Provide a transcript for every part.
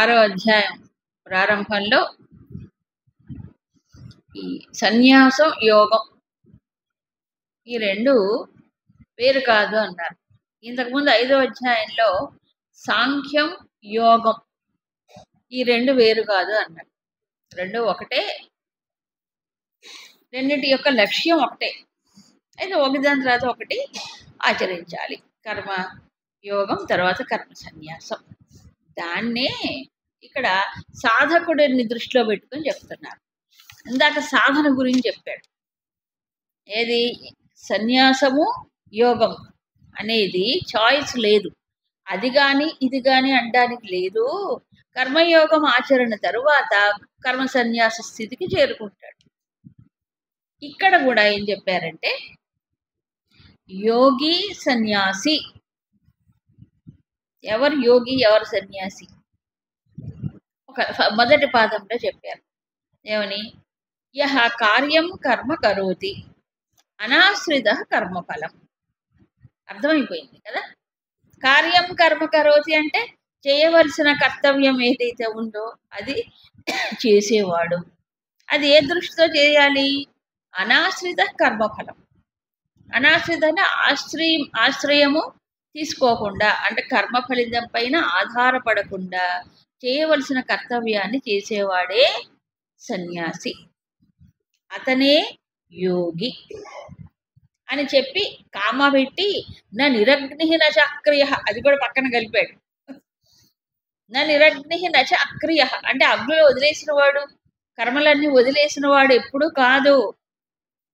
6వ అధ్యాయం ప్రారంభంలో ఈ సన్యాసం యోగం ఈ రెండు వేరు కాదు అన్నారు. ఇంతకుముందు 5వ అధ్యాయంలో సాంఖ్యం యోగం ఈ రెండు వేరు కాదు అన్నారు. రెండు ఒకటే, రెండింటి యొక్క లక్ష్యం ఒకటే. అయితే ఒకదాని తర్వాత ఒకటి ఆచరించాలి. కర్మ యోగం తర్వాత కర్మ సన్యాసం. దాన్నే ఇక్కడ సాధకుడిని దృష్టిలో పెట్టుకొని చెప్తున్నారు. ఇందాక సాధన గురించి చెప్పాడు. ఏది సన్యాసము యోగం అనేది చాయిస్ లేదు, అది కానీ ఇది కానీ అనడానికి లేదు. కర్మయోగం ఆచరణ తరువాత కర్మ సన్యాస స్థితికి చేరుకుంటాడు. ఇక్కడ కూడా ఏం చెప్పారంటే యోగి సన్యాసి. ఎవరు యోగి ఎవరు సన్యాసి ఒక మొదటి పాదంలో చెప్పారు. ఏమని? యహ కార్యం కర్మ కరోతి అనాశ్రిత కర్మఫలం. అర్థమైపోయింది కదా. కార్యం కర్మ కరోతి అంటే చేయవలసిన కర్తవ్యం ఏదైతే ఉందో అది చేసేవాడు. అది ఏ దృష్టితో చేయాలి? అనాశ్రిత కర్మఫలం. అనాశ్రిత అంటే ఆశ్రయము తీసుకోకుండా, అంటే కర్మ ఫలితం పైన ఆధారపడకుండా చేయవలసిన కర్తవ్యాన్ని చేసేవాడే సన్యాసి, అతనే యోగి అని చెప్పి కామ పెట్టి నా నిరగ్ని నచ అక్రియ, అది కూడా పక్కన కలిపాడు. నా నిరగ్ని నచ అక్రియ అంటే అగ్నిలో వదిలేసిన వాడు, కర్మలన్నీ వదిలేసిన వాడు ఎప్పుడు కాదు.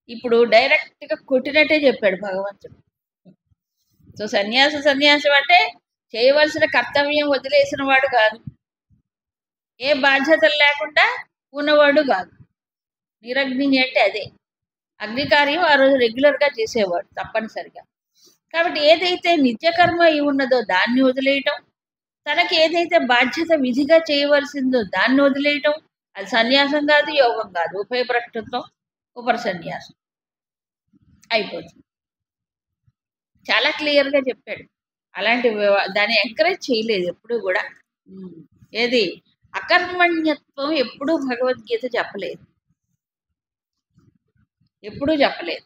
ఇప్పుడు డైరెక్ట్గా కొట్టినట్టే చెప్పాడు భగవంతుడు. సో సన్యాసం అంటే చేయవలసిన కర్తవ్యం వదిలేసిన వాడు కాదు, ఏ బాధ్యతలు లేకుండా ఉన్నవాడు కాదు. నిరగ్ని అంటే అదే, అగ్ని కార్యం ఆ రోజు రెగ్యులర్గా చేసేవాడు తప్పనిసరిగా. కాబట్టి ఏదైతే నిత్యకర్మ అయి ఉన్నదో దాన్ని వదిలేయటం, తనకి ఏదైతే బాధ్యత విధిగా చేయవలసిందో దాన్ని వదిలేయటం, అది సన్యాసం కాదు, యోగం కాదు, ఉభయప్రకృతం ఉపసన్యాసం అయిపోతుంది. చాలా క్లియర్గా చెప్పాడు. అలాంటి దాన్ని ఎంకరేజ్ చేయలేదు ఎప్పుడు కూడా. ఏది అకర్మణ్యత్వం ఎప్పుడూ భగవద్గీత చెప్పలేదు, ఎప్పుడూ చెప్పలేదు.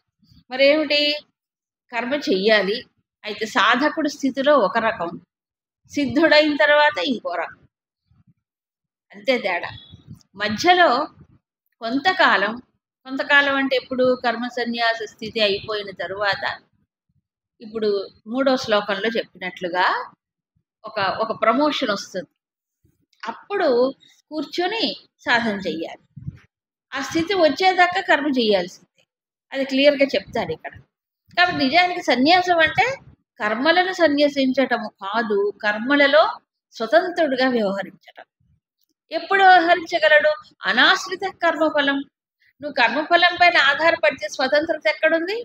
మరి ఏమిటి? కర్మ చెయ్యాలి. అయితే సాధకుడి స్థితిలో ఒక రకం, సిద్ధుడైన తర్వాత ఇంకో రకం, అంతే తేడా. మధ్యలో కొంతకాలం అంటే ఎప్పుడు? కర్మ సన్యాస స్థితి అయిపోయిన తరువాత, ఇప్పుడు 3వ శ్లోకంలో చెప్పినట్లుగా ఒక ప్రమోషన్ వస్తుంది. అప్పుడు కూర్చొని సాధన చెయ్యాలి. ఆ స్థితి వచ్చేదాకా కర్మ చేయాల్సిందే, అది క్లియర్గా చెప్తారు ఇక్కడ. కాబట్టి నిజానికి సన్యాసం అంటే కర్మలను సన్యసించటము కాదు, కర్మలలో స్వతంత్రుడిగా వ్యవహరించటం. ఎప్పుడు వ్యవహరించగలడు? అనాశ్రిత కర్మఫలం. నువ్వు కర్మఫలం పైన ఆధారపడితే స్వతంత్రత ఎక్కడుంది?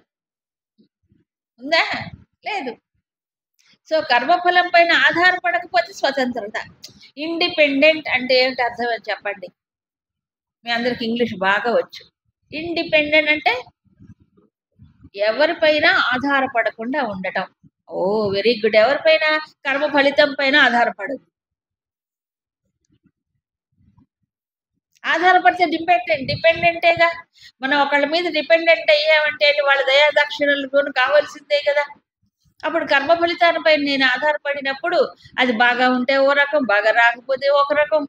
ఉందా? లేదు. సో కర్మఫలం పైన ఆధారపడకపోతే స్వతంత్రత. ఇండిపెండెంట్ అంటే ఏమిటి అర్థం అని చెప్పండి. మీ అందరికి ఇంగ్లీష్ బాగా వచ్చు. ఇండిపెండెంట్ అంటే ఎవరిపైన ఆధారపడకుండా ఉండటం. ఓ వెరీ గుడ్. ఎవరిపైన? కర్మ ఫలితం పైన ఆధారపడదు. ఆధారపడితే డిపెండెంటేగా. మనం ఒకళ్ళ మీద డిపెండెంట్ అయ్యామంటే వాళ్ళ దయాదాక్షిణ్యాలు కావాల్సిందే కదా. అప్పుడు కర్మ ఫలితాలపై నేను ఆధారపడినప్పుడు అది బాగా ఉంటే ఓ రకం, బాగా రాకపోతే ఒక రకం.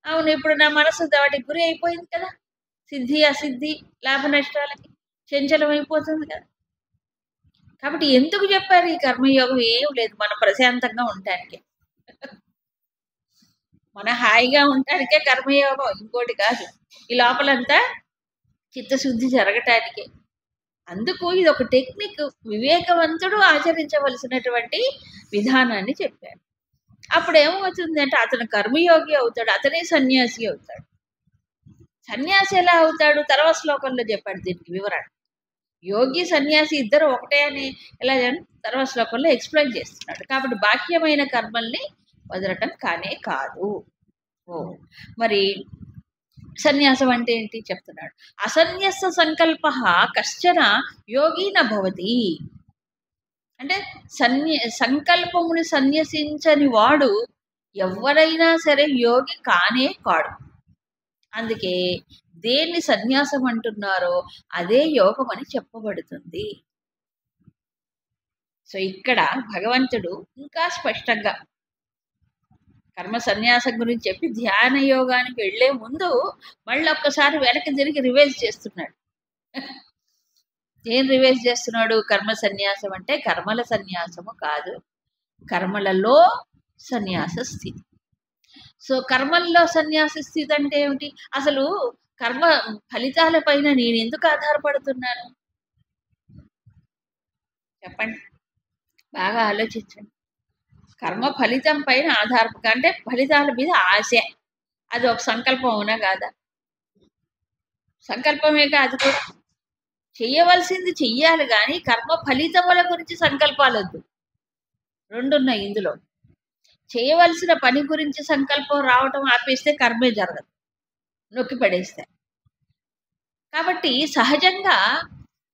అవును, ఇప్పుడు నా మనసు వాటికి గురి అయిపోయింది కదా. సిద్ధి అసిద్ధి, లాభ నష్టాలకి చంచలం అయిపోతుంది కదా. కాబట్టి ఎందుకు చెప్పారు ఈ కర్మయోగం? ఏం లేదు, మనం ప్రశాంతంగా ఉండటానికే, మన హాయిగా ఉండటానికే కర్మయోగం, ఇంకోటి కాదు. ఈ లోపలంతా చిత్తశుద్ధి జరగటానికే. అందుకు ఇది ఒక టెక్నిక్, వివేకవంతుడు ఆచరించవలసినటువంటి విధానాన్ని చెప్పాడు. అప్పుడు ఏమవుతుందంటే అతను కర్మయోగి అవుతాడు, అతనే సన్యాసి అవుతాడు. సన్యాసి ఎలా అవుతాడు? తర్వాత శ్లోకంలో చెప్పాడు దీనికి వివరణ. యోగి సన్యాసి ఇద్దరు ఒకటే అని ఎలా తర్వాత శ్లోకంలో ఎక్స్ప్లెయిన్ చేస్తున్నాడు. కాబట్టి బాహ్యమైన కర్మల్ని వదలటం కానే కాదు. మరి సన్యాసం అంటే ఏంటి చెప్తున్నాడు. అసన్యస్త సంకల్ప కశ్చన యోగి నభవతి అంటే సంకల్పముని సన్యసించని వాడు ఎవరైనా సరే యోగి కానే కాడు. అందుకే దేన్ని సన్యాసం అంటున్నారో అదే యోగం అని చెప్పబడుతుంది. సో ఇక్కడ భగవంతుడు ఇంకా స్పష్టంగా కర్మ సన్యాసం గురించి చెప్పి ధ్యాన యోగానికి వెళ్లే ముందు మళ్ళీ ఒక్కసారి వెనక్కి తిరిగి రివైజ్ చేస్తున్నాడు. ఏం రివైజ్ చేస్తున్నాడు? కర్మ సన్యాసం అంటే కర్మల సన్యాసము కాదు, కర్మలలో సన్యాస స్థితి. సో కర్మల్లో సన్యాస స్థితి అంటే ఏమిటి? అసలు కర్మ ఫలితాల పైన నేను ఎందుకు ఆధారపడుతున్నాను? చెప్పండి, బాగా ఆలోచించండి. కర్మ ఫలితం పైన ఆధారపడ అంటే ఫలితాల మీద ఆశ, అది ఒక సంకల్పం అవునా కాదా? సంకల్పమే కాదు, కూడా చెయ్యవలసింది చెయ్యాలి, కానీ కర్మ ఫలితముల గురించి సంకల్పాలు వద్దు. రెండు ఉన్నాయి ఇందులో. చేయవలసిన పని గురించి సంకల్పం రావటం ఆపేస్తే కర్మే జరగదు, నొక్కి పడేస్తే. కాబట్టి సహజంగా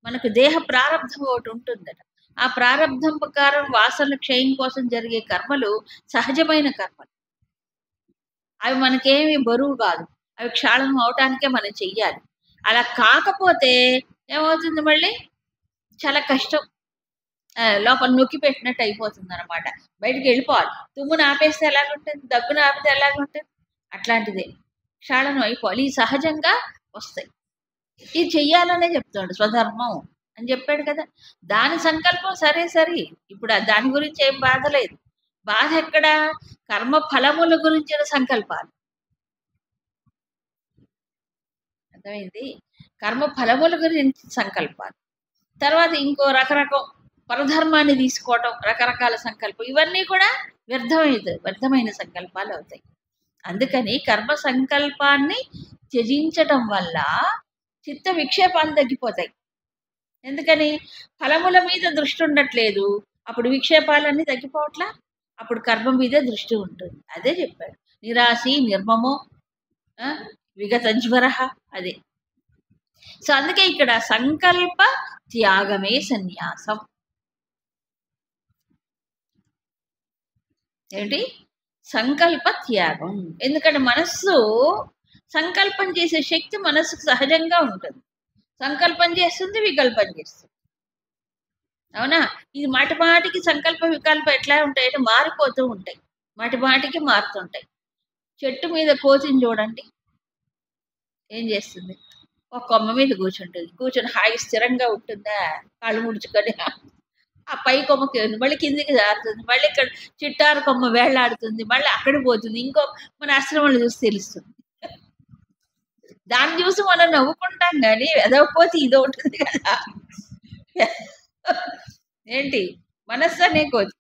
మనకు దేహ ప్రారంధం ఒకటి ఉంటుందట. ఆ ప్రారంధం ప్రకారం వాసనల క్షయం కోసం జరిగే కర్మలు సహజమైన కర్మలు. అవి మనకేమి బరువు కాదు, అవి క్షాళనం అవటానికే మనం చెయ్యాలి. అలా కాకపోతే ఏమవుతుంది? మళ్ళీ చాలా కష్టం, లోపల నొక్కి పెట్టినట్టు అయిపోతుంది అనమాట. బయటికి వెళ్ళిపోవాలి. తుమ్మును ఆపేస్తే ఎలాగుంటుంది, దగ్గును ఆపితే ఎలాగుంటుంది, అట్లాంటిదే క్షాళనం అయిపోవాలి. ఈ సహజంగా వస్తాయి. ఇది చెయ్యాలనే చెప్తాడు, స్వధర్మం అని చెప్పాడు కదా. దాని సంకల్పం సరే సరే, ఇప్పుడు దాని గురించి ఏం బాధ లేదు. బాధ ఎక్కడ? కర్మ ఫలముల గురించిన సంకల్పాలు. అర్థమైంది? కర్మ ఫలముల గురించి సంకల్పాలు. తర్వాత ఇంకో రకరకం పరధర్మాన్ని తీసుకోవటం, రకరకాల సంకల్పం, ఇవన్నీ కూడా వ్యర్థమైన సంకల్పాలు అవుతాయి. అందుకని కర్మ సంకల్పాన్ని త్యజించటం వల్ల చిత్త విక్షేపాలు తగ్గిపోతాయి. ఎందుకని? ఫలముల మీద దృష్టి ఉండట్లేదు, అప్పుడు విక్షేపాలన్నీ తగ్గిపోవట్లా, అప్పుడు కర్మ మీద దృష్టి ఉంటుంది. అదే చెప్పాడు, నిరాశి నిర్మమో విగతజ్వర, అదే. సో అందుకే ఇక్కడ సంకల్ప త్యాగమే సన్యాసం. ఏంటి? సంకల్ప త్యాగం. ఎందుకంటే మనస్సు సంకల్పం చేసే శక్తి మనస్సుకు సహజంగా ఉంటుంది. సంకల్పం చేస్తుంది, వికల్పం చేస్తుంది. అవునా? ఇది మాటి మాటికి సంకల్ప వికల్పం ఎట్లా ఉంటాయంటే మారిపోతూ ఉంటాయి, మాటి మాటికి మారుతుంటాయి. చెట్టు మీద కోతిని చూడండి, ఏం చేస్తుంది? ఒక కొమ్మ మీద కూర్చుంటుంది, కూర్చొని హాయి స్థిరంగా ఉంటుందా? కాళ్ళు ముడుచుకొని ఆ పై కొమ్మకి మళ్ళీ కిందికి జారుతుంది, మళ్ళీ ఇక్కడ చిట్టారు కొమ్మ వేళ్లాడుతుంది, మళ్ళీ అక్కడికి పోతుంది. ఇంకో మన ఆశ్రమంలో చూసి తెలుస్తుంది. దాన్ని చూసి మనం నవ్వుకుంటాం, కానీ ఎదవపోతే ఇదో ఉంటుంది కదా. ఏంటి? మనస్సు అనే కోతి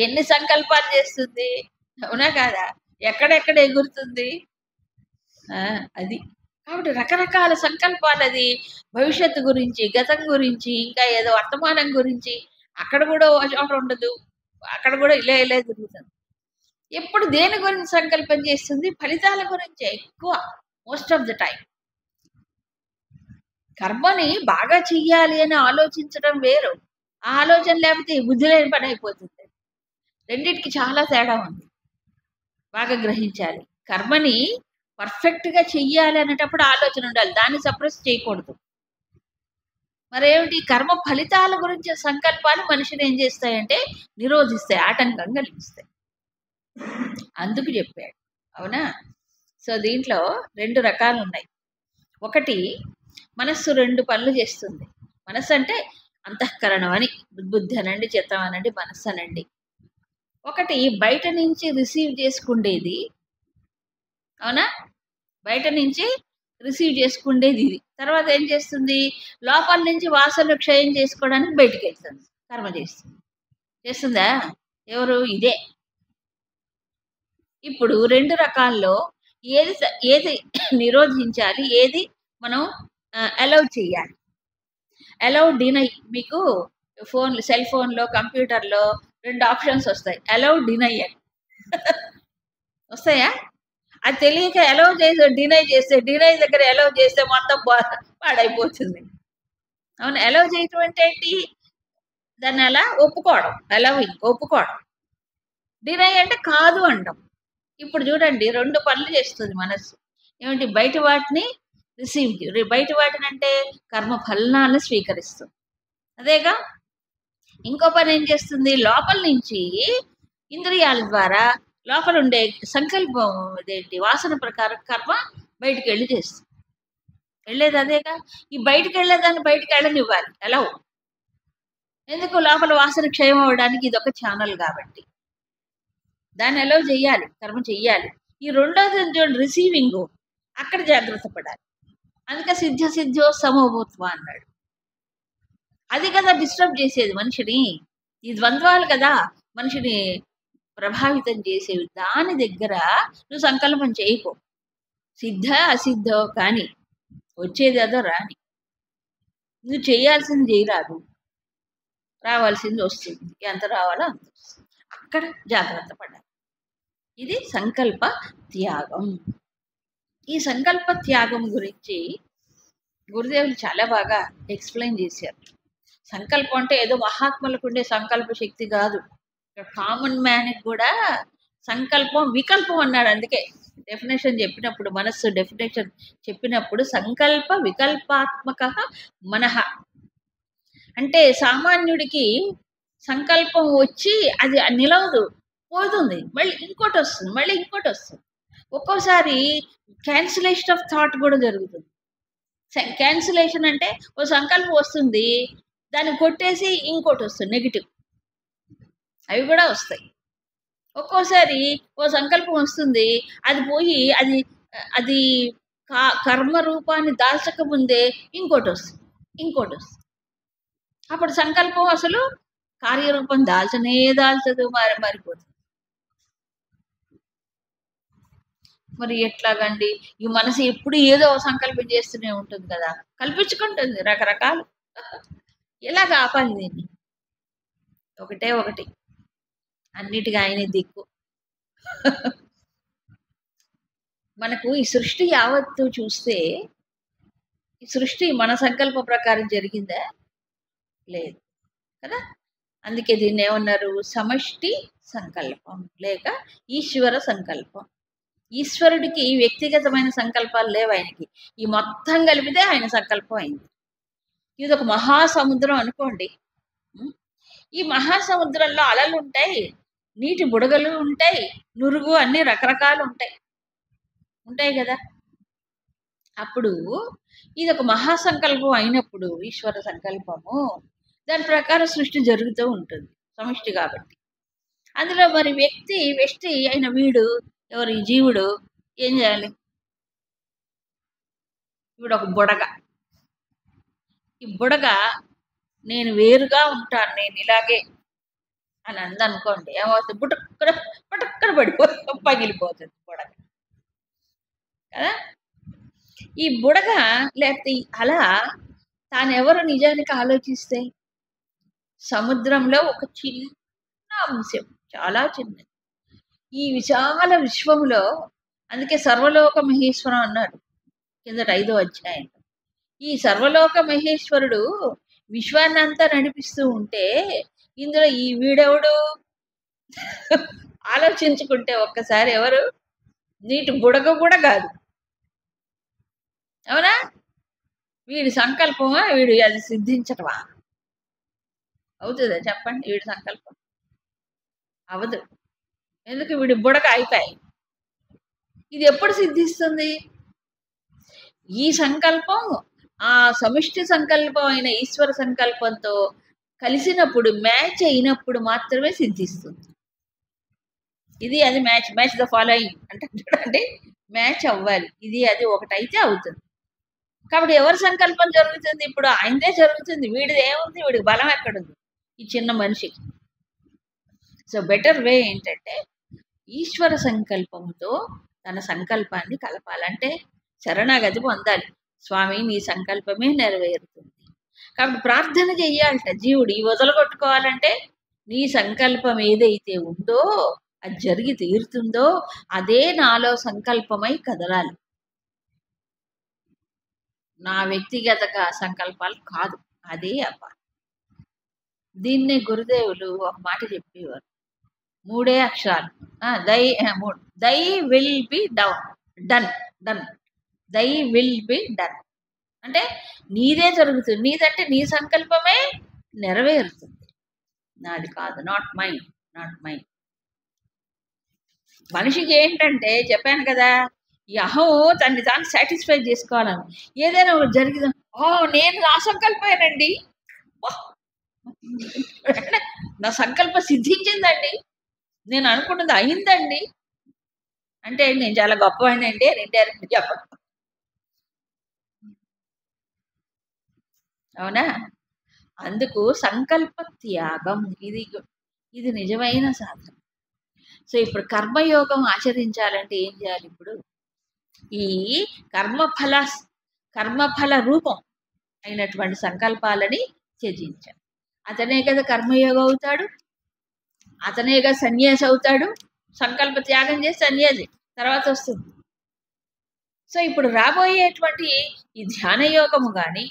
ఎన్ని సంకల్పాలు చేస్తుంది, అవునా కాదా? ఎక్కడెక్కడ ఎగురుతుంది, అది. కాబట్టి రకరకాల సంకల్పాలు, అది భవిష్యత్తు గురించి, గతం గురించి, ఇంకా ఏదో వర్తమానం గురించి. అక్కడ కూడా చోట ఉండదు, అక్కడ కూడా ఇలా ఇలా తిరుగుతుంది. ఎప్పుడు దేని గురించి సంకల్పం చేస్తుంది? ఫలితాల గురించి ఎక్కువ, మోస్ట్ ఆఫ్ ద టైం. కర్మని బాగా చెయ్యాలి అని ఆలోచించడం వేరు, ఆ ఆలోచన లేకపోతే బుద్ధి లేని పని అయిపోతుంది. రెండింటికి చాలా తేడా ఉంది, బాగా గ్రహించాలి. కర్మని పర్ఫెక్ట్ గా చెయ్యాలి అనేటప్పుడు ఆలోచన ఉండాలి, దాన్ని సప్రెస్ చేయకూడదు. మరేమిటి? కర్మ ఫలితాల గురించి సంకల్పాలు మనిషిని ఏం చేస్తాయంటే నిరోధిస్తాయి, ఆటంకం కలిగిస్తాయి. అందుకు చెప్పాడు, అవునా? సో దీంట్లో రెండు రకాలు ఉన్నాయి. ఒకటి, మనస్సు రెండు పనులు చేస్తుంది. మనస్సు అంటే అంతఃకరణం అని, బుద్ధి అనండి, చిత్తం అనండి, మనస్సు అనండి. ఒకటి బయట నుంచి రిసీవ్ చేసుకుండేది, అవునా? బయట నుంచి రిసీవ్ చేసుకుండేది ఇది. తర్వాత ఏం చేస్తుంది? లోపల నుంచి వాసనలు క్షయం చేసుకోవడానికి బయటికి వెళ్తుంది, కర్మ చేస్తుంది. చేస్తుందా? ఎవరు? ఇదే. ఇప్పుడు రెండు రకాల్లో ఏది నిరోధించాలి, ఏది మనం అలౌ చేయాలి? Allow, deny. మీకు ఫోన్, సెల్ ఫోన్లో, కంప్యూటర్లో రెండు ఆప్షన్స్ వస్తాయి, అలౌ, డినై అని. వస్తాయా? అది తెలియక అలౌ చేసి డినై చేస్తే, డినై దగ్గర అలౌ చేస్తే మొత్తం పాడైపోతుంది. అవును, అలౌ చేయటం అంటే ఏంటి? దాన్ని అలా ఒప్పుకోవడం, అలౌయింగ్, ఒప్పుకోవడం. డినై అంటే కాదు అంటాం. ఇప్పుడు చూడండి 2 పనులు చేస్తుంది మనస్సు. ఏమిటి? బయట వాటిని బయట వాటిని అంటే కర్మ ఫలాలను స్వీకరిస్తుంది. అదేగా. ఇంకో పని ఏం చేస్తుంది? లోపల నుంచి ఇంద్రియాల ద్వారా లోపల ఉండే సంకల్పం ఇదేంటి వాసన ప్రకారం కర్మ బయటికి వెళ్ళి చేస్తుంది. వెళ్ళేది అదేగా. ఈ బయటికి వెళ్ళేదాన్ని బయటికి వెళ్ళనివ్వాలి. ఎలా? ఎందుకు? లోపల వాసన క్షయం అవ్వడానికి ఇదొక ఛానల్ కాబట్టి దాన్ని ఎలా చెయ్యాలి, కర్మ చెయ్యాలి. ఈ రెండోది రిసీవింగ్, అక్కడ జాగ్రత్త పడాలి. అందుకే సిద్ధ్యో సమభూత్వ అన్నాడు. అది కదా డిస్టర్బ్ చేసేది మనిషిని. ఈ ద్వంద్వాలు కదా మనిషిని ప్రభావితం చేసేవి. దాని దగ్గర నువ్వు సంకల్పం చేయకు. సిద్ధ అసిద్ధో కానీ వచ్చేది అదో రాని. నువ్వు చేయాల్సింది చేయరాదు, రావాల్సింది వస్తుంది. ఎంత రావాలో అంత వస్తుంది. అక్కడ జాగ్రత్త పడాలి. ఇది సంకల్ప త్యాగం. ఈ సంకల్ప త్యాగం గురించి గురుదేవులు చాలా బాగా ఎక్స్ప్లెయిన్ చేశారు. సంకల్పం అంటే ఏదో మహాత్ములకు ఉండే సంకల్ప శక్తి కాదు. కామన్ మ్యాన్కి కూడా సంకల్పం వికల్పం అన్నాడు. అందుకే డెఫినేషన్ చెప్పినప్పుడు, మనస్సు డెఫినేషన్ చెప్పినప్పుడు సంకల్ప వికల్పాత్మక మనః అంటే సామాన్యుడికి సంకల్పం వచ్చి అది నిలవదు, పోతుంది, మళ్ళీ ఇంకోటి వస్తుంది, మళ్ళీ ఇంకోటి వస్తుంది. ఒక్కోసారి క్యాన్సిలేషన్ ఆఫ్ థాట్ కూడా జరుగుతుంది. క్యాన్సిలేషన్ అంటే ఓ సంకల్పం వస్తుంది, దాన్ని కొట్టేసి ఇంకోటి వస్తుంది నెగిటివ్. అవి కూడా వస్తాయి. ఒక్కోసారి ఓ సంకల్పం వస్తుంది, అది పోయి అది అది కర్మ రూపాన్ని దాల్చక ముందే ఇంకోటి వస్తుంది, ఇంకోటి వస్తుంది. అప్పుడు సంకల్పం అసలు కార్యరూపం దాల్చదు, మారిపోతుంది. మరి ఎట్లాగండి? ఈ మనసు ఎప్పుడు ఏదో సంకల్పం చేస్తూనే ఉంటుంది కదా, కల్పించుకుంటుంది రకరకాలు. ఎలాగ ఆపాలి దీన్ని? ఒకటే ఒకటి, అన్నిటికీ ఆయనే దిక్కు. మనకు ఈ సృష్టి యావత్తు చూస్తే ఈ సృష్టి మన సంకల్ప ప్రకారం జరిగిందా? లేదు కదా. అందుకే దీన్ని ఏమన్నారు? సమష్టి సంకల్పం లేక ఈశ్వర సంకల్పం. ఈశ్వరుడికి వ్యక్తిగతమైన సంకల్పాలు లేవు ఆయనకి. ఈ మొత్తం కలిపితే ఆయన సంకల్పం అయింది. ఇది ఒక మహాసముద్రం అనుకోండి. ఈ మహాసముద్రంలో అలలు ఉంటాయి, నీటి బుడగలు ఉంటాయి, నురుగు, అన్ని రకరకాలు ఉంటాయి కదా. అప్పుడు ఇది ఒక మహాసంకల్పం అయినప్పుడు ఈశ్వర సంకల్పము, దాని ప్రకారం సృష్టి జరుగుతూ ఉంటుంది సమిష్టి కాబట్టి. అందులో మరి వ్యష్టి అయిన వీడు ఎవరు? ఈ జీవుడు ఏం చేయాలి? ఇప్పుడు ఒక బుడగ, ఈ బుడగ నేను వేరుగా ఉంటాను, నేను ఇలాగే అని అందనుకోండి, ఏమవుతుంది? పుటక్కన పగిలిపోతుంది బుడగ కదా. ఈ బుడగ లేకపోతే అలా తానెవరు నిజానికి ఆలోచిస్తే సముద్రంలో ఒక చిన్న అంశం, చాలా చిన్నది. ఈ విశాల విశ్వములో, అందుకే సర్వలోక మహేశ్వరం అన్నాడు కిందట 5వ అధ్యాయంలో. ఈ సర్వలోక మహేశ్వరుడు విశ్వాన్ని అంతా నడిపిస్తూ ఉంటే ఇందులో ఈ వీడెవడు ఆలోచించుకుంటే ఒక్కసారి ఎవరు? నీటి బుడగ కూడా కాదు, అవునా? వీడి సంకల్పమా? వీడు అది సిద్ధించటమా? అవుతుందా చెప్పండి? వీడి సంకల్పం అవదు. ఎందుకు? వీడి బుడగ అయిపోయి. ఇది ఎప్పుడు సిద్ధిస్తుంది? ఈ సంకల్పం ఆ సమిష్టి సంకల్పం అయిన ఈశ్వర సంకల్పంతో కలిసినప్పుడు, మ్యాచ్ అయినప్పుడు మాత్రమే సిద్ధిస్తుంది. ఇది అది మ్యాచ్ ద ఫాలోయింగ్ అంటే మ్యాచ్ అవ్వాలి. ఇది అది ఒకటైతే అవుతుంది. కాబట్టి ఎవరి సంకల్పం జరుగుతుంది? ఇప్పుడు ఆయనదే జరుగుతుంది. వీడిది ఏముంది? వీడికి బలం ఎక్కడుంది ఈ చిన్న మనిషికి? సో బెటర్ వే ఏంటంటే ఈశ్వర సంకల్పంతో తన సంకల్పాన్ని కలపాలంటే శరణాగతి పొందాలి. స్వామి నీ సంకల్పమే నెరవేరుతుంది. కాబట్టి ప్రార్థన చెయ్యాలట జీవుడు. ఈ వదలగొట్టుకోవాలంటే నీ సంకల్పం ఏదైతే ఉందో అది జరిగి తీరుతుందో అదే నాలో సంకల్పమై కదలాలి. నా వ్యక్తిగత సంకల్పాలు కాదు, అదే అవ్వాలి. దీన్నే గురుదేవులు ఒక మాట చెప్పేవారు. మూడే అక్షరాలు. దై మూడు. Thy will be done. Done. Thy will be done అంటే నీదే జరుగుతుంది. నీదంటే నీ సంకల్పమే నెరవేరుతుంది, నాది కాదు. Not mind, not mind. మనిషికి ఏంటంటే చెప్పాను కదా, ఈ అహం తన్ని తాను సాటిస్ఫై చేసుకోవాలని. ఏదైనా ఒకటి జరిగింది, నేను నా సంకల్పమేనండి, నా సంకల్పం సిద్ధించిందండి, నేను అనుకున్నది అయిందండి అంటే నేను చాలా గొప్పవాడినండి అని ఇండైరెక్ట్ చెప్పడం. అవునా? అందుకు సంకల్ప త్యాగం ఇది నిజమైన సాధన. సో ఇప్పుడు కర్మయోగం ఆచరించాలంటే ఏం చేయాలి? ఇప్పుడు ఈ కర్మఫల రూపం అయినటువంటి సంకల్పాలని త్యజించాలి. అతనే కదా కర్మయోగం అవుతాడు, అతనే కదా సన్యాసి అవుతాడు. సంకల్ప త్యాగం చేసి సన్యాసి తర్వాత వస్తుంది. సో ఇప్పుడు రాబోయేటువంటి ఈ ధ్యాన యోగము కానీ,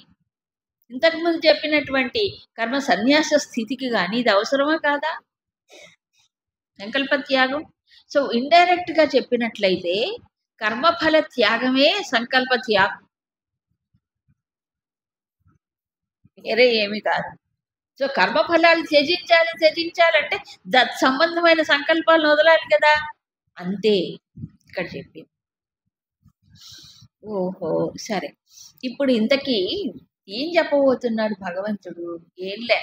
ఇంతకుముందు చెప్పినటువంటి కర్మ సన్యాస స్థితికి కానీ ఇది అవసరమా కాదా సంకల్ప త్యాగం? సో ఇండైరెక్ట్ గా చెప్పినట్లయితే కర్మఫల త్యాగమే సంకల్ప త్యాగం, వేరే ఏమి కాదు. సో కర్మఫలాలు త్యజించాలంటే సంబంధమైన సంకల్పాలను వదలాలి కదా, అంతే ఇక్కడ చెప్పింది. ఓహో సరే, ఇప్పుడు ఇంతకీ ఏం చెప్పబోతున్నాడు భగవంతుడు? ఏంలే,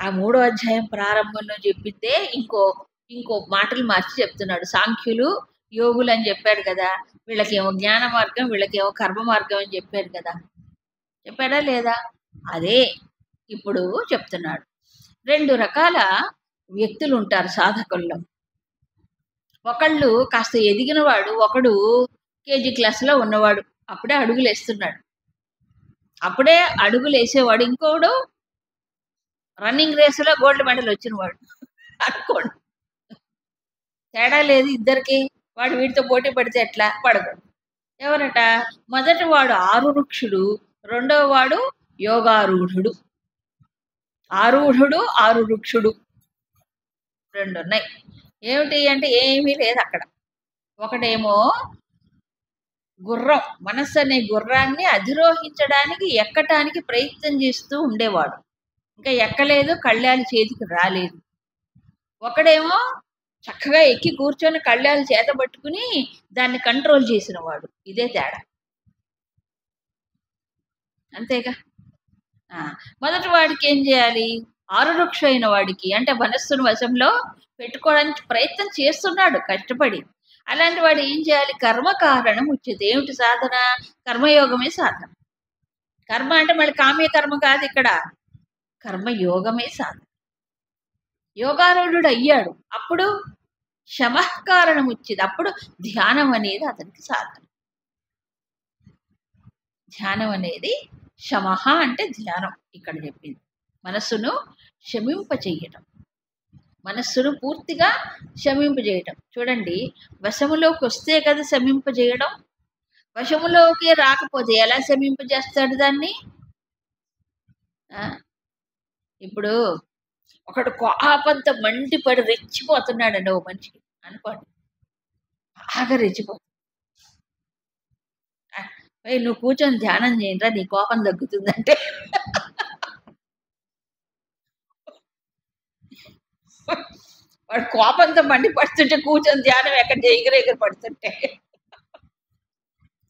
ఆ 3వ అధ్యాయం ప్రారంభంలో చెప్పిందే ఇంకో మాటలు మార్చి చెప్తున్నాడు. సాంఖ్యులు యోగులు అని చెప్పాడు కదా, వీళ్ళకేమో జ్ఞాన మార్గం, వీళ్ళకేమో కర్మ మార్గం అని చెప్పాడు కదా, చెప్పాడా లేదా? అదే ఇప్పుడు చెప్తున్నాడు. 2 రకాల వ్యక్తులు ఉంటారు సాధకుల్లో. ఒకళ్ళు కాస్త ఎదిగినవాడు, ఒకడు కేజీ క్లాస్లో ఉన్నవాడు, అప్పుడే అడుగులు వేస్తున్నాడు, అప్పుడే అడుగులు వేసేవాడు, ఇంకోడు రన్నింగ్ రేసులో గోల్డ్ మెడల్ వచ్చినవాడు అనుకోండి. తేడా లేదు ఇద్దరికి. వాడు వీడితో పోటీ పడితే ఎట్లా? పడకూడదు. ఎవరట? మొదటి వాడు ఆరురుక్షుడు, రెండవ వాడు యోగారూఢుడు. ఆరురుక్షుడు 2 ఉన్నాయి. ఏమిటి అంటే ఏమీ లేదు అక్కడ. ఒకటేమో గుర్రం, మనస్సు అనే గుర్రాన్ని అధిరోహించడానికి ఎక్కటానికి ప్రయత్నం చేస్తూ ఉండేవాడు, ఇంకా ఎక్కలేదు, కళ్యాలు చేతికి రాలేదు. ఒకడేమో చక్కగా ఎక్కి కూర్చొని కళ్యాలు చేత పట్టుకుని దాన్ని కంట్రోల్ చేసిన వాడు. ఇదే తేడా, అంతేగా. మొదటి వాడికి ఏం చేయాలి? ఆరురుక్ష అయిన వాడికి అంటే మనస్సును వశంలో పెట్టుకోవడానికి ప్రయత్నం చేస్తున్నాడు కష్టపడి. అలాంటి వాడు ఏం చేయాలి? కర్మ కారణం ఉచిత. ఏమిటి సాధన? కర్మయోగమే సాధన. కర్మ అంటే మళ్ళీ కామ్య కర్మ కాదు, ఇక్కడ కర్మయోగమే సాధన. యోగారూఢుడు అయ్యాడు, అప్పుడు శమః కారణం ఉచిత. అప్పుడు ధ్యానం అనేది అతనికి సాధన. ధ్యానం అనేది శమః అంటే ధ్యానం. ఇక్కడ చెప్పింది మనస్సును శమింపచేయటం, మనస్సును పూర్తిగా శమింపజేయటం. చూడండి, వశములోకి వస్తే కదా శమింపజేయడం. వశములోకి రాకపోతే ఎలా శమింపజేస్తాడు దాన్ని? ఇప్పుడు ఒకడు కోపంతో మండిపడి రెచ్చిపోతున్నాడండి ఓ మనిషికి అనుకోండి, బాగా రెచ్చిపోతుంది. నువ్వు కూర్చొని ధ్యానం చేయండిరా నీ కోపం తగ్గుతుందంటే వాడు కోపంతో మండిపడుతుంటే కూర్చొని ధ్యానం ఎక్కడ ఎగిరెగిరి పడుతుంటే,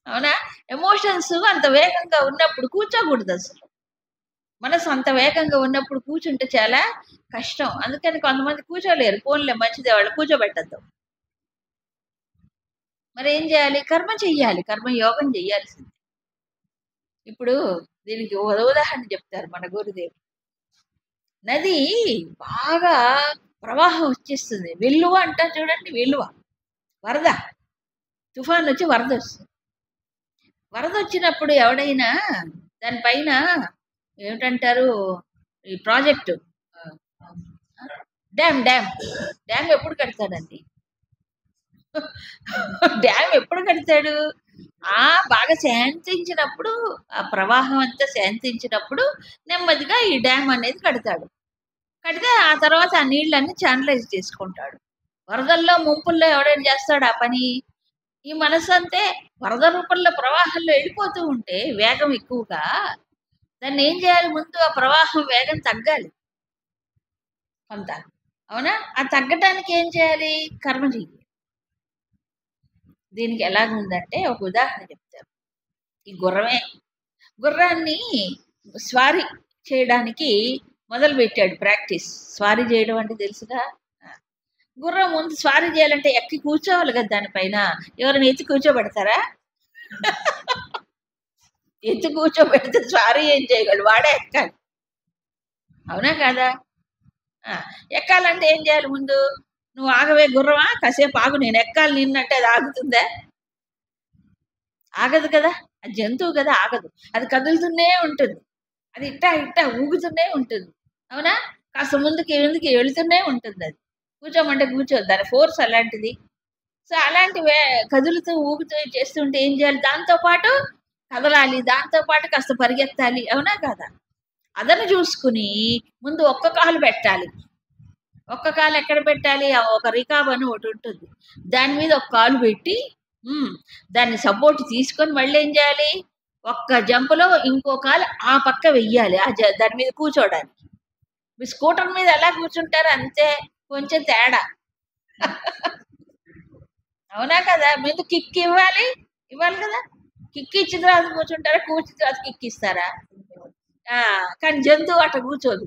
అవునా? ఎమోషన్స్ అంత వేగంగా ఉన్నప్పుడు కూర్చోకూడదు అసలు. మనసు అంత వేగంగా ఉన్నప్పుడు కూర్చుంటే చాలా కష్టం. అందుకని కొంతమంది కూర్చోలేరు. పోన్లే మంచిదే, వాళ్ళు కూర్చోబెట్టద్దు. మరి ఏం చేయాలి? కర్మ చెయ్యాలి, కర్మయోగం చెయ్యాల్సింది. ఇప్పుడు దీనికి ఉదాహరణ చెప్తారు మన గురుదేవుడు. నది బాగా ప్రవాహం వచ్చేస్తుంది, వెల్లువ అంటారు చూడండి, వెల్లువ, వరద, తుఫాన్ వచ్చి వరద వస్తుంది. వరద వచ్చినప్పుడు ఎవడైనా దానిపైన ఏమిటంటారు, ఈ ప్రాజెక్టు డ్యామ్ ఎప్పుడు కడతాడండి? డ్యామ్ ఎప్పుడు కడతాడు? బాగా శాంతించినప్పుడు, ఆ ప్రవాహం అంతా శాంతించినప్పుడు నెమ్మదిగా ఈ డ్యామ్ అనేది కడతాడు. కడితే ఆ తర్వాత ఆ నీళ్ళన్నీ ఛానలైజ్ చేసుకుంటాడు. వరదల్లో ముంపుల్లో ఎవడైనా చేస్తాడు ఆ పని? ఈ మనసు అంతే, వరద రూపంలో ప్రవాహంలో వెళ్ళిపోతూ ఉంటే వేగం ఎక్కువగా, దాన్ని ఏం చేయాలి? ముందు ఆ ప్రవాహం వేగం తగ్గాలి కొంత. అవునా? ఆ తగ్గటానికి ఏం చేయాలి? కర్మ చెయ్యాలి. దీనికి ఎలాగుందంటే ఒక ఉదాహరణ చెప్తాను. ఈ గుర్రాన్ని స్వారీ చేయడానికి మొదలు పెట్టాడు ప్రాక్టీస్. స్వారీ చేయడం అంటే తెలుసుగా. గుర్రం ముందు స్వారీ చేయాలంటే ఎక్కి కూర్చోవాలి కదా దానిపైన. ఎవరైనా ఎత్తి కూర్చోబెడతారా? ఎత్తి కూర్చోబెడితే స్వారీ ఏం చేయగలడు? వాడే ఎక్కాలి. అవునా కాదా? ఎక్కాలంటే ఏం చేయాలి? ముందు నువ్వు ఆగవే గుర్రమా, కాసేపు ఆగు, నేను ఎక్కాలి నిన్నంటే అది ఆగుతుందా? ఆగదు కదా. అది జంతువు కదా, ఆగదు. అది కదులుతూనే ఉంటుంది. అది ఇట్టా ఇట్టా ఊగుతూనే ఉంటుంది. అవునా? కాస్త ముందుకి ఎందుకు వెళుతూనే ఉంటుంది. అది కూర్చోమంటే కూర్చోదు, దాని ఫోర్స్ అలాంటిది. సో అలాంటి కదులుతూ ఊగుతూ చేస్తుంటే ఏం చేయాలి? దాంతో పాటు కదలాలి, దాంతో పాటు కాస్త పరిగెత్తాలి. అవునా కాదా? అదను చూసుకుని ముందు ఒక్క కాలు పెట్టాలి. ఒక్క కాలు ఎక్కడ పెట్టాలి? ఒక రికాబ్ అని ఒకటి ఉంటుంది, దాని మీద ఒక కాలు పెట్టి దాన్ని సపోర్ట్ తీసుకొని మళ్ళీ ఏం చేయాలి? ఒక్క జంపులో ఇంకో కాలు ఆ పక్క వెయ్యాలి దాని మీద కూర్చోడానికి. మీ స్కూటర్ మీద ఎలా కూర్చుంటారు అంతే, కొంచెం తేడా. అవునా కదా? ముందు కిక్ ఇవ్వాలి కదా. కిక్ ఇచ్చిన తర్వాత కూర్చుంటారా? కూర్చున్న తర్వాత కిక్ ఇస్తారా? కానీ జంతువు అట్లా కూర్చోదు.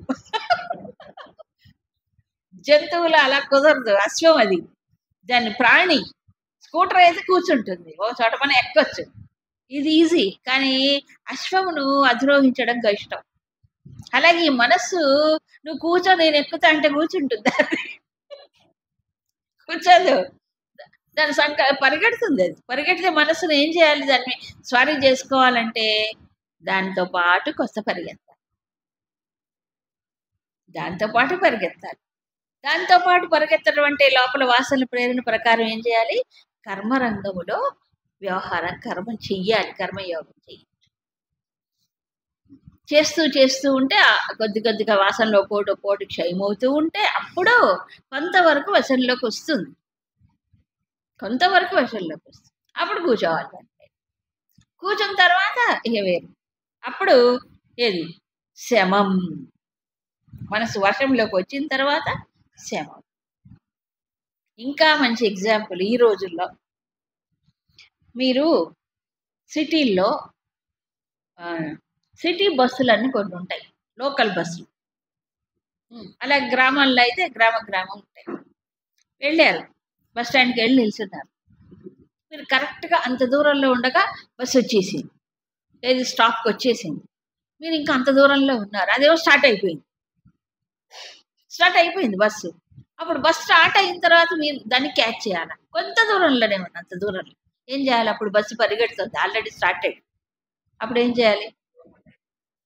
జంతువులు అలా కుదరదు. అశ్వం అది, దాన్ని ప్రాణి. స్కూటర్ అయితే కూర్చుంటుంది, ఓ చోట మనం ఎక్కొచ్చు, ఇది ఈజీ. కానీ అశ్వమును అధిరోహించడం కష్టం. అలాగే ఈ మనస్సు, నువ్వు కూర్చో నేను ఎక్కుతా అంటే కూర్చుంటుంది, కూర్చోదు. దాని పరిగెడుతుంది. అది పరిగెడితే మనస్సును ఏం చేయాలి? దాన్ని స్వారీ చేసుకోవాలంటే దాంతో పాటు కొత్త పరిగెత్తాలి. దాంతో పాటు పరిగెత్తడం అంటే లోపల వాసన ప్రేరణ ప్రకారం ఏం చేయాలి? కర్మరంగములో వ్యవహారం, కర్మయోగం చేస్తూ ఉంటే కొద్దిగా వాసనలో పోటు క్షయమవుతూ ఉంటే అప్పుడు కొంతవరకు వశంలోకి వస్తుంది. అప్పుడు కూర్చోవాలి. కూర్చున్న తర్వాత ఇక వేరు. అప్పుడు ఏది? శమం. మనసు వశంలోకి వచ్చిన తర్వాత శమం. ఇంకా మంచి ఎగ్జాంపుల్ ఈ రోజుల్లో, మీరు సిటీల్లో సిటీ బస్సులన్నీ కొన్ని ఉంటాయి, లోకల్ బస్సులు. అలా గ్రామాల్లో అయితే గ్రామం ఉంటాయి. వెళ్ళారు, బస్ స్టాండ్కి వెళ్ళి నిల్చున్నారు. మీరు కరెక్ట్గా అంత దూరంలో ఉండగా బస్సు వచ్చేసింది, ఏది స్టాప్కి వచ్చేసింది. మీరు ఇంకా అంత దూరంలో ఉన్నారు, అదేమో స్టార్ట్ అయిపోయింది బస్సు. అప్పుడు బస్ స్టార్ట్ అయిన తర్వాత మీరు దాన్ని క్యాచ్ చేయాలి. కొంత దూరంలోనే ఉంది, అంత దూరంలో ఏం చేయాలి? అప్పుడు బస్సు పరిగెడుతుంది, ఆల్రెడీ స్టార్ట్ అయ్యి. అప్పుడు ఏం చేయాలి?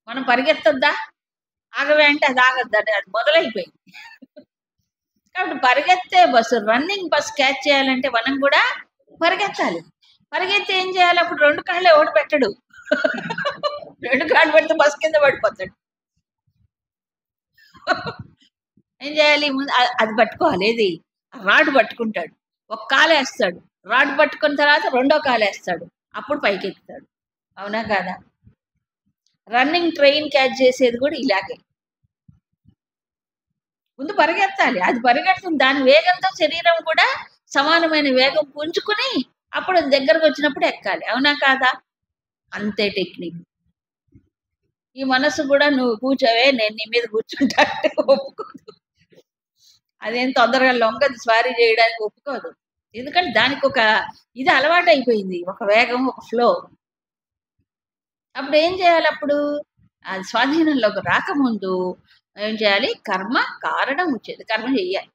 మనం పరిగెత్తొద్దా? ఆగవే అంటే అది ఆగద్దు, అది మొదలైపోయింది. కాబట్టి పరిగెత్తే బస్సు, రన్నింగ్ బస్ క్యాచ్ చేయాలంటే మనం కూడా పరిగెత్తాలి. పరిగెత్తి ఏం చేయాలి? అప్పుడు 2 కాళ్ళు ఎవడు పెట్టడు. 2 కాళ్ళు పెడితే బస్ కింద పడిపోతాడు. ఏం చేయాలి? ముందు అది పట్టుకోవాలి, ఏది? రాడ్ పట్టుకుంటాడు, ఒక కాలు వేస్తాడు, రాడ్ పట్టుకున్న తర్వాత 2వ కాలు వేస్తాడు, అప్పుడు పైకి ఎక్కుతాడు. అవునా కాదా? రన్నింగ్ ట్రైన్ క్యాచ్ చేసేది కూడా ఇలాగే. ముందు పరిగెత్తాలి, అది పరిగెడుతుంది, దాని వేగంతో శరీరం కూడా సమానమైన వేగం పుంజుకుని అప్పుడు దగ్గరకు వచ్చినప్పుడు ఎక్కాలి. అవునా కాదా? అంతే టెక్నిక్. ఈ మనసు కూడా నువ్వు కూర్చోవే నేను నీ మీద కూర్చుంటా అంటే ఒప్పుకోదు. అదేం తొందరగా లొంగదు, స్వారీ చేయడానికి ఒప్పుకోదు. ఎందుకంటే దానికి ఒక ఇది అలవాటు అయిపోయింది, ఒక వేగం, ఒక ఫ్లో. అప్పుడు ఏం చేయాలి? అప్పుడు అది స్వాధీనంలోకి రాకముందు ఏం చేయాలి? కర్మ కారణం వచ్చేది, కర్మ చెయ్యాలి,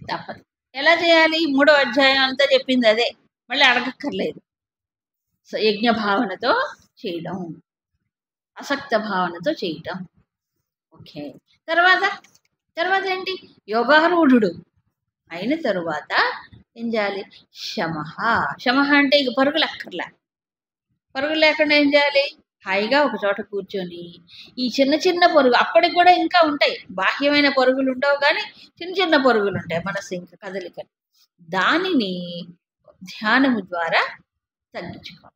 తప్పదు. ఎలా చేయాలి? 3వ అధ్యాయం అంతా చెప్పింది అదే, మళ్ళీ అడగక్కర్లేదు. యజ్ఞ భావనతో చేయడం, అసక్త భావనతో చేయటం. ఓకే. తర్వాత ఏంటి? యోగారూఢుడు అయిన తరువాత ఏం చేయాలి? శమః అంటే ఇక పరుగులు లేకుండా ఏం చేయాలి? హాయిగా ఒక చోట కూర్చొని ఈ చిన్న చిన్న పరుగు అప్పటికి కూడా ఇంకా ఉంటాయి, బాహ్యమైన పరుగులు ఉండవు కానీ చిన్న చిన్న పరుగులు ఉంటాయి మనసు ఇంకా కదలికలు. దానిని ధ్యానము ద్వారా తగ్గించుకోవాలి.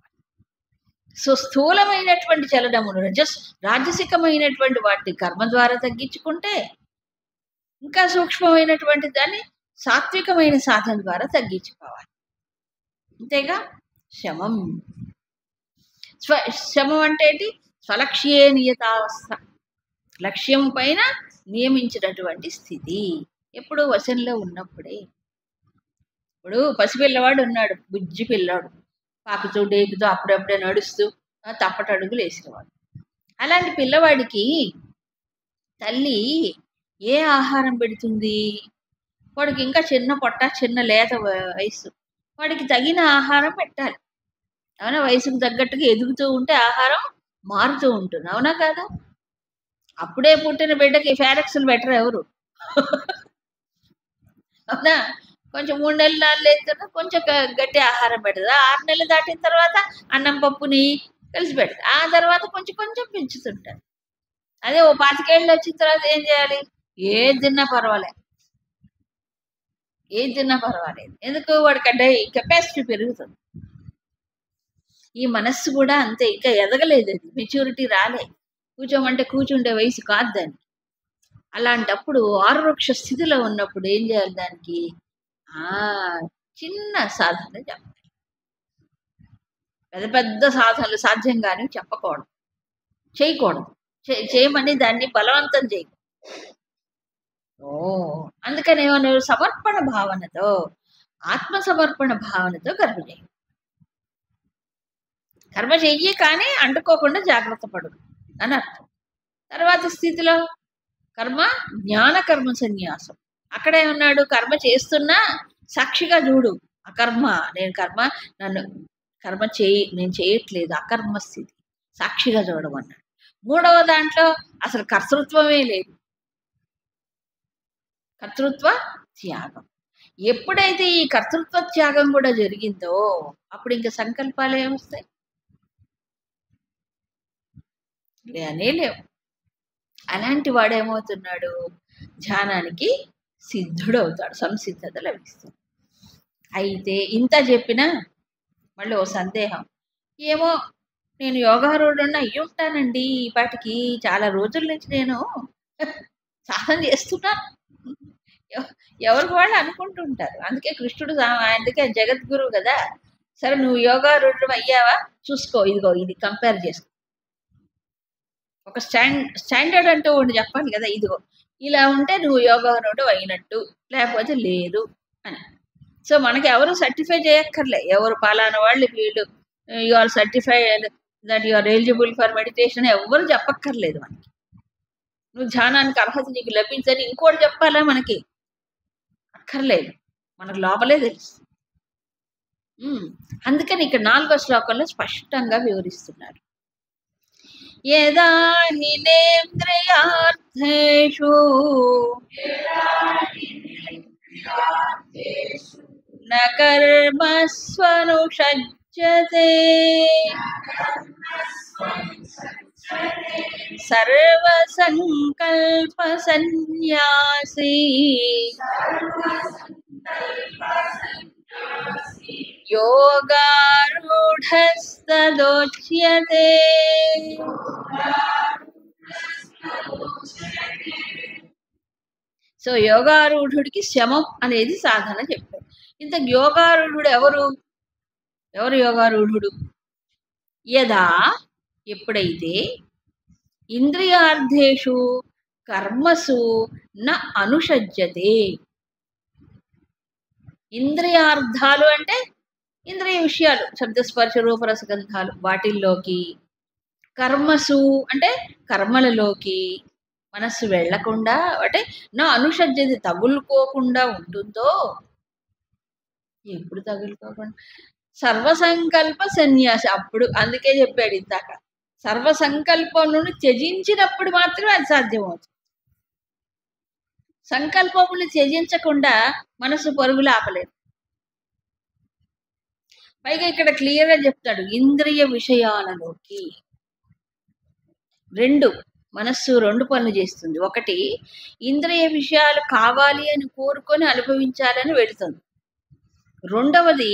సో స్థూలమైనటువంటి చలనమును రాజసికమైనటువంటి వాటిని కర్మ ద్వారా తగ్గించుకుంటే, ఇంకా సూక్ష్మమైనటువంటి దాన్ని సాత్వికమైన సాధన ద్వారా తగ్గించుకోవాలి. అంతేగా శమం. శమం అంటే ఏంటి? స్వలక్ష్యే నియతావస్థ, లక్ష్యం పైన నియమించినటువంటి స్థితి ఎప్పుడు వశంలో ఉన్నప్పుడే. ఇప్పుడు పసిపిల్లవాడు ఉన్నాడు, బుజ్జి పిల్లాడు, పాకుతూ డేకుతూ అప్పుడప్పుడే నడుస్తూ తప్పటడుగులు వేసినవాడు. అలాంటి పిల్లవాడికి తల్లి ఏ ఆహారం పెడుతుంది? వాడికి ఇంకా చిన్న పొట్ట, చిన్న లేత వయసు, వాడికి తగిన ఆహారం పెట్టాలి. అవునా? వయసుకు తగ్గట్టుగా ఎదుగుతూ ఉంటే ఆహారం మారుతూ ఉంటుంది, అవునా కాదా? అప్పుడే పుట్టిన బిడ్డకి ఫారెక్స్లు బెటర్ ఎవరు? అవునా? కొంచెం 3 నెలలు 4 నెలలు కొంచెం గట్టి ఆహారం పెడతా, 6 నెలలు దాటిన తర్వాత అన్నం పప్పుని కలిసి పెడతా, ఆ తర్వాత కొంచెం కొంచెం పెంచుతుంటారు. అదే ఓ 25 ఏళ్ళు వచ్చిన తర్వాత ఏం చేయాలి? ఏది తిన్నా పర్వాలేదు, ఏది తిన్నా పర్వాలేదు. ఎందుకు? వాడికి కెపాసిటీ పెరుగుతుంది. ఈ మనస్సు కూడా అంతే, ఇంకా ఎదగలేదు, మెచ్యూరిటీ రాలే, కూర్చోమంటే కూర్చుండే వయసు కాదు దానికి. అలాంటప్పుడు ఆరువృక్ష స్థితిలో ఉన్నప్పుడు ఏం చేయాలి? దానికి చిన్న సాధన చెప్పాలి. పెద్ద పెద్ద సాధనలు సాధ్యం కానీ చెప్పకూడదు, చేయకూడదు. చేయమని దాన్ని బలవంతం చేయకూడదు. అందుకని ఏమన్నారు? సమర్పణ భావనతో, ఆత్మ సమర్పణ భావనతో కర్మ చేయి. కర్మ చెయ్యి కానీ అంటుకోకుండా జాగ్రత్త పడు అని అర్థం. తర్వాత స్థితిలో కర్మ జ్ఞాన కర్మ సన్యాసం. అక్కడ ఏమన్నాడు? కర్మ చేస్తున్నా సాక్షిగా చూడు, అకర్మ, నేను చేయట్లేదు, అకర్మ స్థితి, సాక్షిగా చూడమన్నాడు. 3వ దాంట్లో అసలు కర్తృత్వమే లేదు, కర్తృత్వ త్యాగం. ఎప్పుడైతే ఈ కర్తృత్వ త్యాగం కూడా జరిగిందో అప్పుడు ఇంకా సంకల్పాలు ఏమొస్తాయి? లేవు. అలాంటి వాడేమవుతున్నాడు? ధ్యానానికి సిద్ధుడవుతాడు, సంసిద్ధత లభిస్తుంది. అయితే ఇంత చెప్పినా మళ్ళీ ఓ సందేహం, ఏమో నేను యోగారూఢుడిని అయ్యి ఉంటానండి, ఈ పాటికి చాలా రోజుల నుంచి నేను సాధన చేస్తున్నాను, ఎవరికి వాళ్ళు అనుకుంటుంటారు. అందుకే కృష్ణుడు, అందుకే జగద్గురువు కదా, సరే నువ్వు యోగారూఢుడు అయ్యావా చూసుకో, ఇదిగో ఇది కంపేర్ చేసుకో, ఒక స్టాండర్డ్ అంటూ ఒకటి చెప్పాలి కదా, ఇదిగో ఇలా ఉంటే నువ్వు యోగారూఢుడు అయినట్టు, లేకపోతే లేదు అని. సో మనకి ఎవరు సర్టిఫై చేయక్కర్లే, ఎవరు పలానా వాళ్ళు వీళ్ళు you are certified that you are eligible for meditation ఎవరు చెప్పక్కర్లేదు మనకి. నువ్వు ధ్యానానికి అర్హత నీకు లభించని ఇంకోటి చెప్పాలా? మనకి అక్కర్లేదు, మనకు లోపలే తెలుసు. అందుకని ఇక్కడ 4వ శ్లోకంలో స్పష్టంగా వివరిస్తున్నారు. యదా హినేంద్రియార్థేషు న కర్మస్వనుషజ్యతే సర్వసంకల్ప సన్యాసీ యోగారూఢస్తదోచ్యతే. సో యోగారూఢుడికి శమం అనేది సాధన చెప్పారు. ఇంత యోగారూఢుడు ఎవరు యోగారూఢుడు? యదా, ఎప్పుడైతే, ఇంద్రియార్థేషు కర్మసు న అనుషజ్యతే. ఇంద్రియార్థాలు అంటే ఇంద్రియ విషయాలు, శబ్దస్పర్శ రూపరసగంధాలు, వాటిల్లోకి, కర్మసు అంటే కర్మలలోకి మనస్సు వెళ్లకుండా, అంటే నా అనుషజ్యత తగులుకోకుండా ఉంటుందో. ఎప్పుడు తగులుకోకుండా? సర్వసంకల్ప సన్యాసి. అప్పుడు అందుకే చెప్పాడు ఇందాక, సర్వసంకల్పములను త్యజించినప్పుడు మాత్రమే అది సాధ్యమవుతుంది. సంకల్పములు త్యజించకుండా మనసు పరుగులు ఆపలేదు. పైగా ఇక్కడ క్లియర్గా చెప్తాడు, ఇంద్రియ విషయాలలోకి. రెండు, మనస్సు రెండు పనులు చేస్తుంది. ఒకటి, ఇంద్రియ విషయాలు కావాలి అని కోరుకొని అనుభవించాలని వెళుతుంది. రెండవది,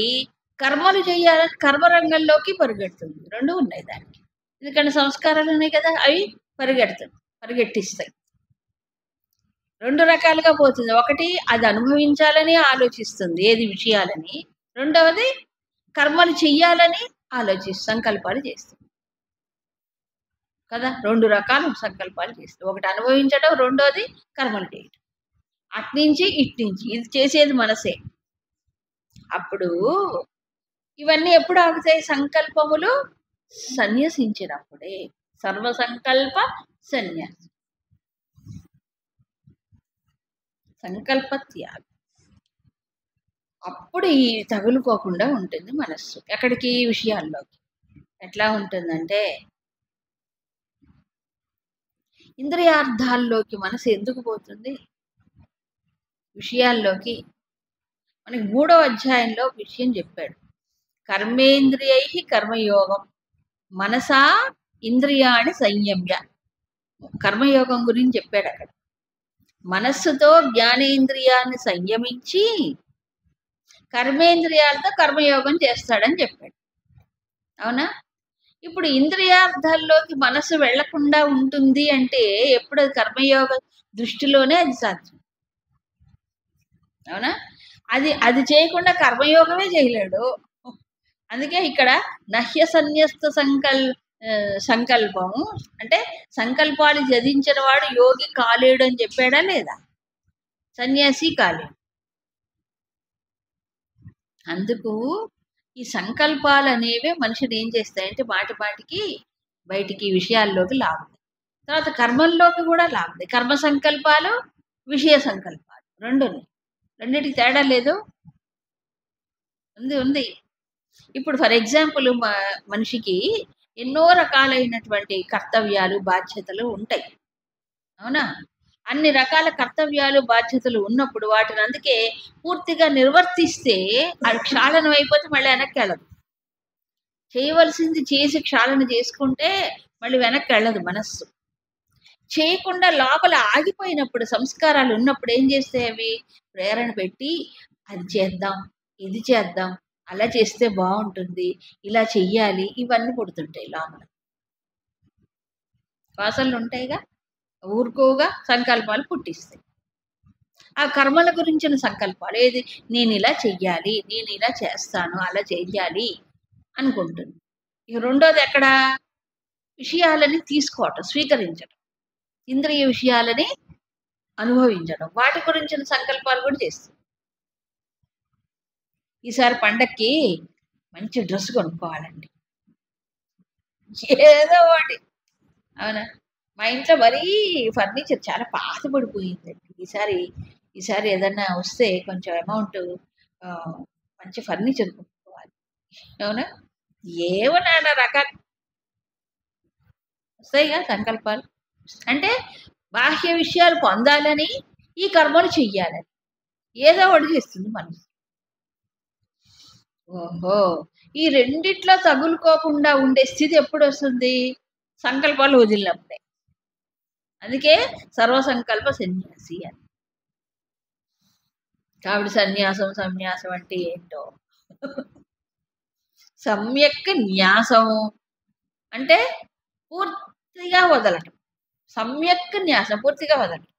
కర్మలు చేయాలని కర్మరంగంలోకి పరిగెడుతుంది. రెండు ఉన్నాయి దానికి. ఎందుకంటే సంస్కారాలు ఉన్నాయి కదా, అవి పరిగెట్టిస్తాయి. రెండు రకాలుగా పోతుంది. ఒకటి, అది అనుభవించాలని ఆలోచిస్తుంది ఏది విషయాలని. రెండవది, కర్మలు చెయ్యాలని సంకల్పాలు చేస్తుంది కదా. రెండు రకాల సంకల్పాలు చేస్తుంది. ఒకటి అనుభవించడం, రెండోది కర్మలు చేయడం. అట్నుంచి ఇట్నుంచి ఇది చేసేది మనసే. అప్పుడు ఇవన్నీ ఎప్పుడు ఆగుతాయి? సంకల్పములు సన్యసించినప్పుడే. సర్వసంకల్ప సన్యాసం, సంకల్ప త్యాగం. అప్పుడు ఈ తగులుకోకుండా ఉంటుంది మనస్సు. ఎక్కడికి? విషయాల్లోకి. ఎట్లా ఉంటుందంటే, ఇంద్రియార్థాల్లోకి మనసు ఎందుకు పోతుంది? విషయాల్లోకి. మనకి 3వ అధ్యాయంలో విషయం చెప్పాడు. కర్మేంద్రియై కర్మయోగం మనసా ఇంద్రియాణి సంయమ్య. కర్మయోగం గురించి చెప్పాడు అక్కడ. మనస్సుతో జ్ఞానేంద్రియాన్ని సంయమించి కర్మేంద్రియాలతో కర్మయోగం చేస్తాడని చెప్పాడు. అవునా? ఇప్పుడు ఇంద్రియార్థాల్లోకి మనసు వెళ్లకుండా ఉంటుంది అంటే ఎప్పుడు అది కర్మయోగ దృష్టిలోనే అది సాధ్యం. అవునా? అది చేయకుండా కర్మయోగమే చేయలేడు. అందుకే ఇక్కడ నహ్య సన్యస్త సంకల్పము అంటే సంకల్పాలు జదించిన వాడు యోగి కాలేడు అని చెప్పాడా లేదా? సన్యాసి కాలేడు. అందుకు ఈ సంకల్పాలు అనేవి మనిషిని ఏం చేస్తాయంటే మాటి మాటికి బయటికి విషయాల్లోకి లాగుతాయి. తర్వాత కర్మల్లోకి కూడా లాగుతాయి. కర్మ సంకల్పాలు, విషయ సంకల్పాలు రెండింటికి తేడా లేదు. ఉంది. ఇప్పుడు ఫర్ ఎగ్జాంపుల్ మనిషికి ఎన్నో రకాలైనటువంటి కర్తవ్యాలు, బాధ్యతలు ఉంటాయి. అవునా? అన్ని రకాల కర్తవ్యాలు, బాధ్యతలు ఉన్నప్పుడు వాటిని అందుకే పూర్తిగా నిర్వర్తిస్తే అది క్షాళనం అయిపోతే మళ్ళీ వెనక్కి వెళ్ళదు. చేయవలసింది చేసి క్షాళన చేసుకుంటే మళ్ళీ వెనక్కి వెళ్ళదు మనస్సు. చేయకుండా లోపల ఆగిపోయినప్పుడు, సంస్కారాలు ఉన్నప్పుడు ఏం చేస్తాయి? అవి ప్రేరణ పెట్టి అది చేద్దాం, ఇది చేద్దాం, అలా చేస్తే బాగుంటుంది, ఇలా చెయ్యాలి, ఇవన్నీ పుడుతుంటాయి లోపల. వాసనలు ఉంటాయిగా, ఊరుకోగా సంకల్పాలు పుట్టిస్తాయి. ఆ కర్మల గురించిన సంకల్పాలు ఏది? నేను ఇలా చెయ్యాలి, నేను ఇలా చేస్తాను, అలా చెయ్యాలి అనుకుంటుంది. ఇక రెండోది ఎక్కడ? విషయాలని తీసుకోవటం, స్వీకరించడం, ఇంద్రియ విషయాలని అనుభవించడం, వాటి గురించిన సంకల్పాలు కూడా చేస్తుంది. ఈసారి పండక్కి మంచి డ్రెస్ కొనుక్కోవాలండి, ఏదో ఒకటి. అవునా? మా ఇంట్లో మరీ ఫర్నిచర్ చాలా పాత పడిపోయిందండి. ఈసారి ఏదన్నా వస్తే కొంచెం అమౌంట్ మంచి ఫర్నిచర్ కొనుక్కోవాలి. అవునా? ఏమో నాన్న రకాలు వస్తాయిగా సంకల్పాలు. అంటే బాహ్య విషయాలు పొందాలని, ఈ కర్మలు చెయ్యాలని ఏదో ఒకటి చేస్తుంది మనసు. ఓహో, ఈ రెండిట్లో తగులుకోకుండా ఉండే స్థితి ఎప్పుడు వస్తుంది? సంకల్పాలు వదిలినప్పుడే. అందుకే సర్వసంకల్ప సన్యాసి అని. కాబట్టి సన్యాసం అంటే ఏంటో. సమ్యక్ న్యాసం అంటే పూర్తిగా వదలటం. సమ్యక్ న్యాసం పూర్తిగా వదలటం.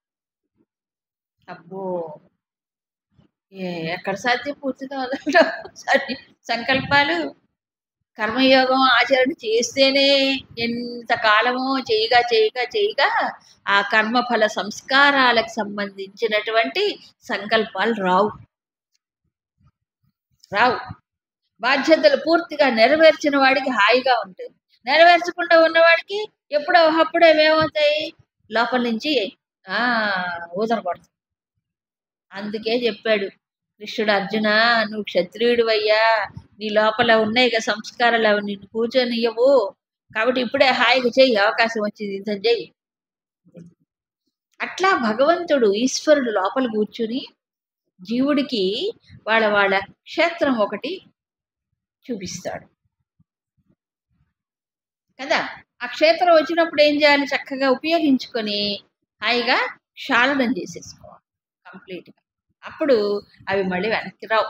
అబ్బో, ఎక్కడ సాధ్యం పూర్తిగా వదలటం? సంకల్పాలు, కర్మయోగం ఆచరణ చేస్తేనే ఎంత కాలమో చేయగా ఆ కర్మఫల సంస్కారాలకు సంబంధించినటువంటి సంకల్పాలు రావు. బాధ్యతలు పూర్తిగా నెరవేర్చిన వాడికి హాయిగా ఉంటుంది. నెరవేర్చకుండా ఉన్నవాడికి ఎప్పుడో ఒకప్పుడు ఏమవుతాయి? లోపల నుంచి ఊదరపడుతుంది. అందుకే చెప్పాడు కృష్ణుడు, అర్జున నువ్వు క్షత్రియుడు అయ్యా, నీ లోపల ఉన్నాయి కదా సంస్కారాలు, అవి నిన్ను కూర్చొనియ్యవు. కాబట్టి ఇప్పుడే హాయిగా చెయ్యి, అవకాశం వచ్చింది ఇంత చెయ్యి. అట్లా భగవంతుడు, ఈశ్వరుడు లోపల కూర్చుని జీవుడికి వాళ్ళ క్షేత్రం ఒకటి చూపిస్తాడు. కదా. ఆ క్షేత్రం వచ్చినప్పుడు ఏం చేయాలి, చక్కగా ఉపయోగించుకొని హాయిగా క్షాళనం చేసేసుకోవాలి కంప్లీట్గా. అప్పుడు అవి మళ్ళీ వెనక్కి రావు.